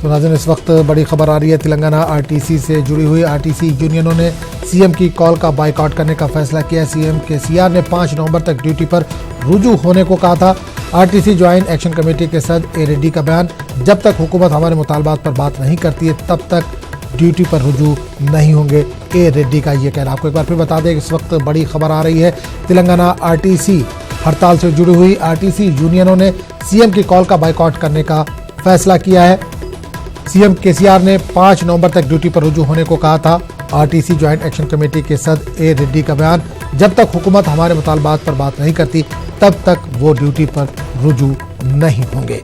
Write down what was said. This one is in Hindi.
तो नाज़रीन, इस वक्त बड़ी खबर आ रही है तेलंगाना आरटीसी से जुड़ी हुई। आरटीसी यूनियनों ने सीएम की कॉल का बाइकआउट करने का फैसला किया। सीएम केसीआर ने 5 नवंबर तक ड्यूटी पर रुजू होने को कहा था। आरटीसी ज्वाइंट एक्शन कमेटी के सदस्य ए रेड्डी का बयान, जब तक हुकूमत हमारे मुतालबात पर बात नहीं करती है तब तक ड्यूटी पर रुजू नहीं होंगे। ए रेड्डी का ये कहना। आपको एक बार फिर बता दें, इस वक्त बड़ी खबर आ रही है तेलंगाना आरटीसी हड़ताल से जुड़ी हुई। आरटीसी यूनियनों ने सीएम की कॉल का बाइकआउट करने का फैसला किया है। सीएम केसीआर ने 5 नवंबर तक ड्यूटी पर रुजू होने को कहा था। आरटीसी ज्वाइंट एक्शन कमेटी के सदस्य ए रेड्डी का बयान, जब तक हुकूमत हमारे मुतालबात पर बात नहीं करती तब तक वो ड्यूटी पर रुजू नहीं होंगे।